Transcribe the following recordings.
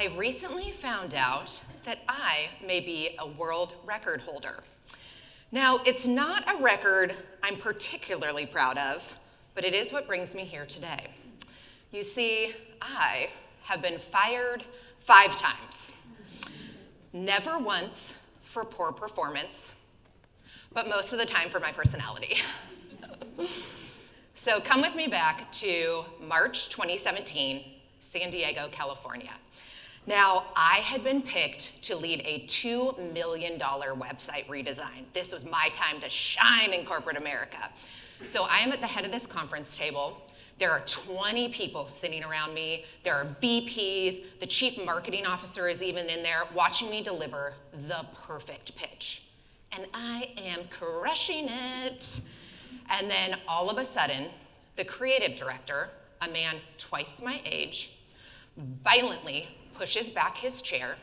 I recently found out that I may be a world record holder. Now, it's not a record I'm particularly proud of, but it is what brings me here today. You see, I have been fired 5 times. Never once for poor performance, but most of the time for my personality. So come with me back to March 2017, San Diego, California. Now, I had been picked to lead a $2 million website redesign. This was my time to shine in corporate America. So I am at the head of this conference table. There are 20 people sitting around me. There are VPs. The chief marketing officer is even in there watching me deliver the perfect pitch. And I am crushing it. And then all of a sudden, the creative director, a man twice my age, violently pushes back his chair.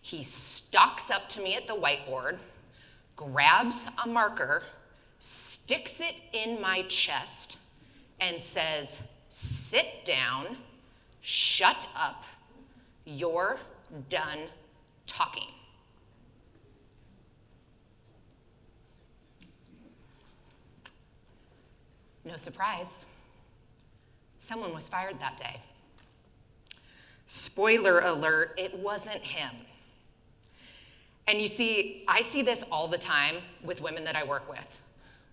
He stalks up to me at the whiteboard, grabs a marker, sticks it in my chest, and says, "Sit down, shut up, you're done talking." No surprise, someone was fired that day. Spoiler alert, it wasn't him. And you see, I see this all the time with women that I work with.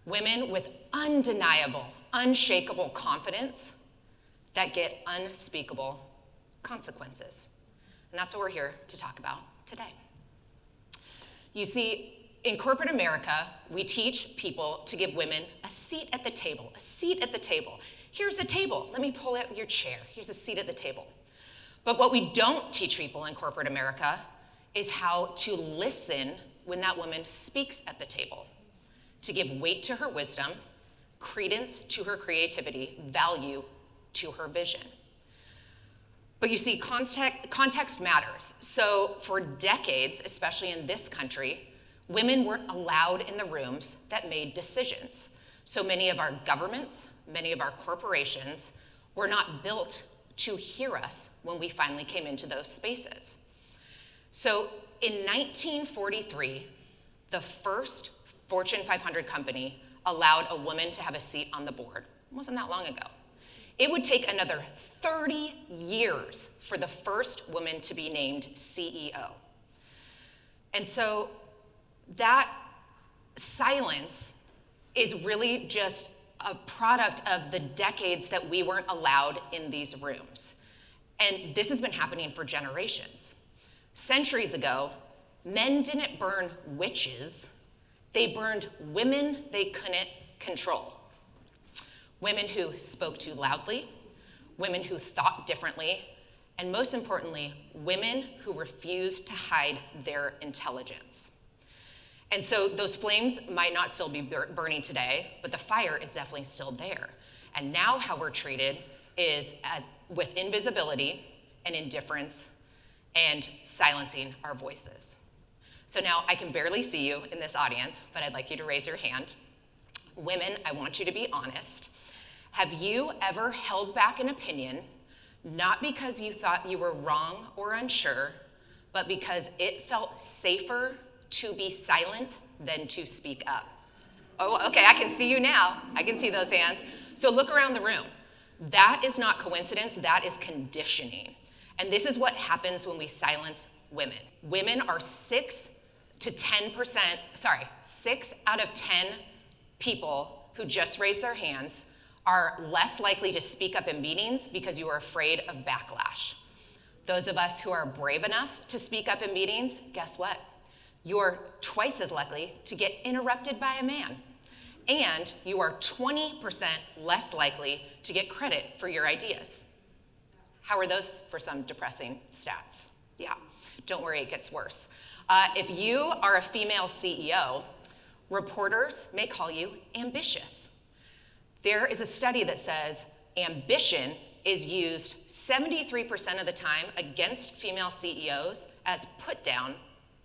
Women with undeniable, unshakable confidence that get unspeakable consequences. And that's what we're here to talk about today. You see, in corporate America, we teach people to give women a seat at the table, a seat at the table. Here's a table. Let me pull out your chair. Here's a seat at the table. But what we don't teach people in corporate America is how to listen when that woman speaks at the table, to give weight to her wisdom, credence to her creativity, value to her vision. But you see, context matters. So for decades, especially in this country, women weren't allowed in the rooms that made decisions. So many of our governments, many of our corporations were not built to hear us when we finally came into those spaces. So in 1943, the first Fortune 500 company allowed a woman to have a seat on the board. It wasn't that long ago. It would take another 30 years for the first woman to be named CEO. And so that silence is really just a product of the decades that we weren't allowed in these rooms. And this has been happening for generations. Centuries ago, men didn't burn witches, they burned women they couldn't control. Women who spoke too loudly, women who thought differently, and most importantly, women who refused to hide their intelligence. And so those flames might not still be burning today, but the fire is definitely still there. And now how we're treated is with invisibility and indifference and silencing our voices. So now I can barely see you in this audience, but I'd like you to raise your hand. Women, I want you to be honest. Have you ever held back an opinion, not because you thought you were wrong or unsure, but because it felt safer to be silent than to speak up? Oh, okay, I can see you now. I can see those hands. So look around the room. That is not coincidence, that is conditioning. And this is what happens when we silence women. Women are 6 out of 10 people who just raise their hands are less likely to speak up in meetings because you are afraid of backlash. Those of us who are brave enough to speak up in meetings, guess what? You're twice as likely to get interrupted by a man. And you are 20% less likely to get credit for your ideas. How are those for some depressing stats? Yeah, don't worry, it gets worse. If you are a female CEO, reporters may call you ambitious. There is a study that says ambition is used 73% of the time against female CEOs as put down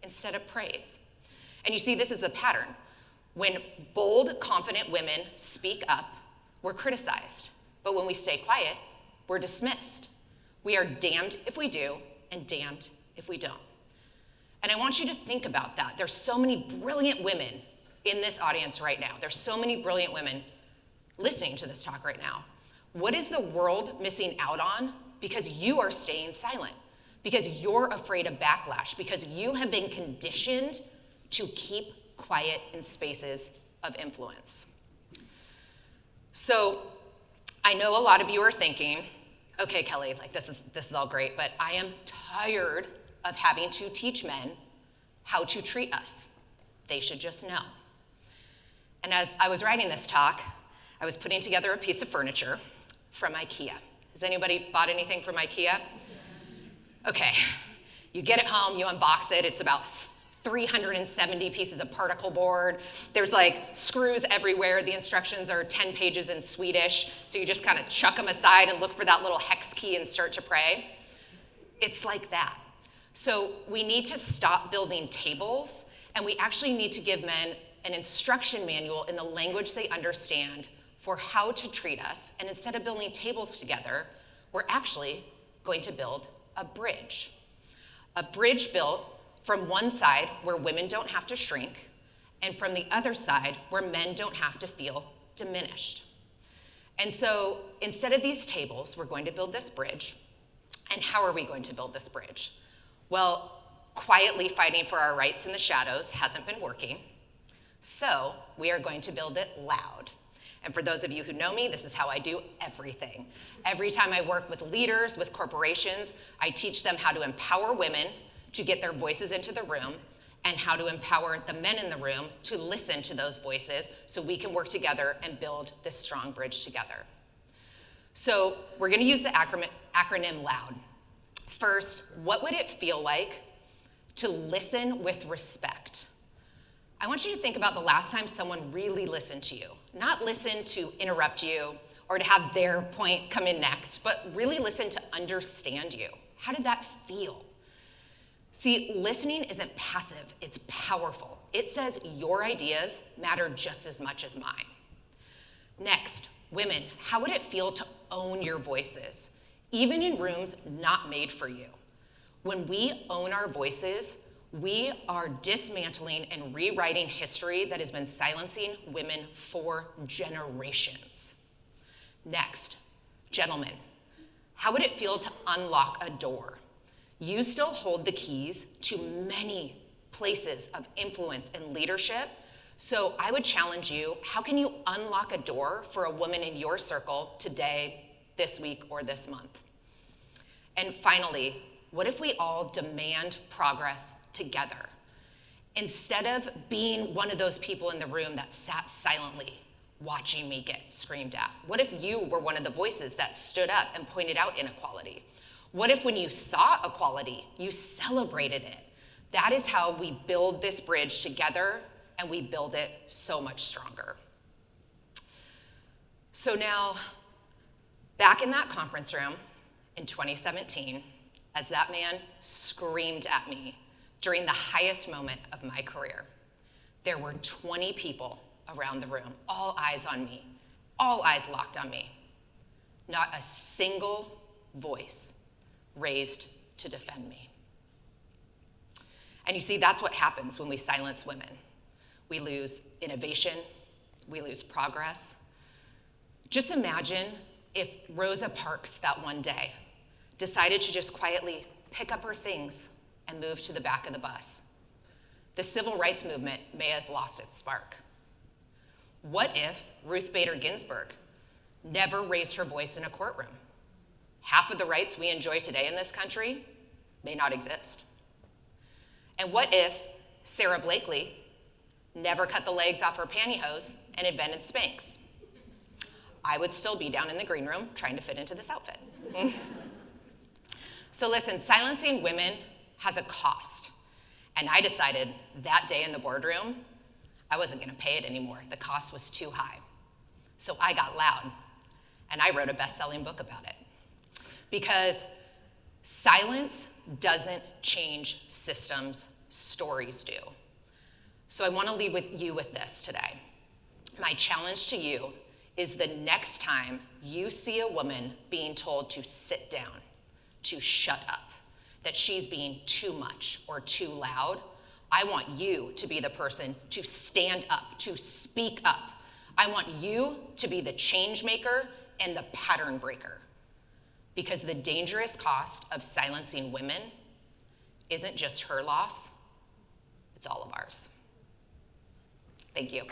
instead of praise. And you see, this is the pattern. When bold, confident women speak up, we're criticized. But when we stay quiet, we're dismissed. We are damned if we do and damned if we don't. And I want you to think about that. There's so many brilliant women in this audience right now. There's so many brilliant women listening to this talk right now. What is the world missing out on because you are staying silent? Because you're afraid of backlash, because you have been conditioned to keep quiet in spaces of influence. So I know a lot of you are thinking, okay, Kelly, like this is all great, but I am tired of having to teach men how to treat us. They should just know. And as I was writing this talk, I was putting together a piece of furniture from IKEA. Has anybody bought anything from IKEA? Okay, you get it home, you unbox it, it's about 370 pieces of particle board. There's like screws everywhere. The instructions are 10 pages in Swedish, so you just kind of chuck them aside and look for that little hex key and start to pray. It's like that. So we need to stop building tables, and we actually need to give men an instruction manual in the language they understand for how to treat us. And instead of building tables together, we're actually going to build a bridge. A bridge built from one side where women don't have to shrink, and from the other side where men don't have to feel diminished. And so instead of these tables, we're going to build this bridge. And how are we going to build this bridge? Well, quietly fighting for our rights in the shadows hasn't been working. So we are going to build it loud. And for those of you who know me, this is how I do everything. Every time I work with leaders, with corporations, I teach them how to empower women to get their voices into the room and how to empower the men in the room to listen to those voices so we can work together and build this strong bridge together. So we're going to use the acronym LOUD. First, what would it feel like to listen with respect? I want you to think about the last time someone really listened to you. Not listen to interrupt you or to have their point come in next, but really listen to understand you. How did that feel? See, listening isn't passive, it's powerful. It says your ideas matter just as much as mine. Next, women, how would it feel to own your voices, even in rooms not made for you? When we own our voices, we are dismantling and rewriting history that has been silencing women for generations. Next, gentlemen, how would it feel to unlock a door? You still hold the keys to many places of influence and leadership. So I would challenge you, how can you unlock a door for a woman in your circle today, this week, or this month? And finally, what if we all demand progress together? Instead of being one of those people in the room that sat silently watching me get screamed at, what if you were one of the voices that stood up and pointed out inequality? What if when you saw equality, you celebrated it? That is how we build this bridge together, and we build it so much stronger. So now, back in that conference room in 2017, as that man screamed at me during the highest moment of my career, there were 20 people around the room, all eyes on me, all eyes locked on me. Not a single voice raised to defend me. And you see, that's what happens when we silence women. We lose innovation, we lose progress. Just imagine if Rosa Parks that one day decided to just quietly pick up her things and move to the back of the bus. The civil rights movement may have lost its spark. What if Ruth Bader Ginsburg never raised her voice in a courtroom? Half of the rights we enjoy today in this country may not exist. And what if Sarah Blakely never cut the legs off her pantyhose and invented Spanx? I would still be down in the green room trying to fit into this outfit. So listen, silencing women has a cost. And I decided that day in the boardroom, I wasn't gonna pay it anymore. The cost was too high. So I got loud, and I wrote a best-selling book about it. Because silence doesn't change systems, stories do. So I wanna leave you with this today. My challenge to you is the next time you see a woman being told to sit down, to shut up, that she's being too much or too loud. I want you to be the person to stand up, to speak up. I want you to be the change maker and the pattern breaker. Because the dangerous cost of silencing women isn't just her loss, it's all of ours. Thank you.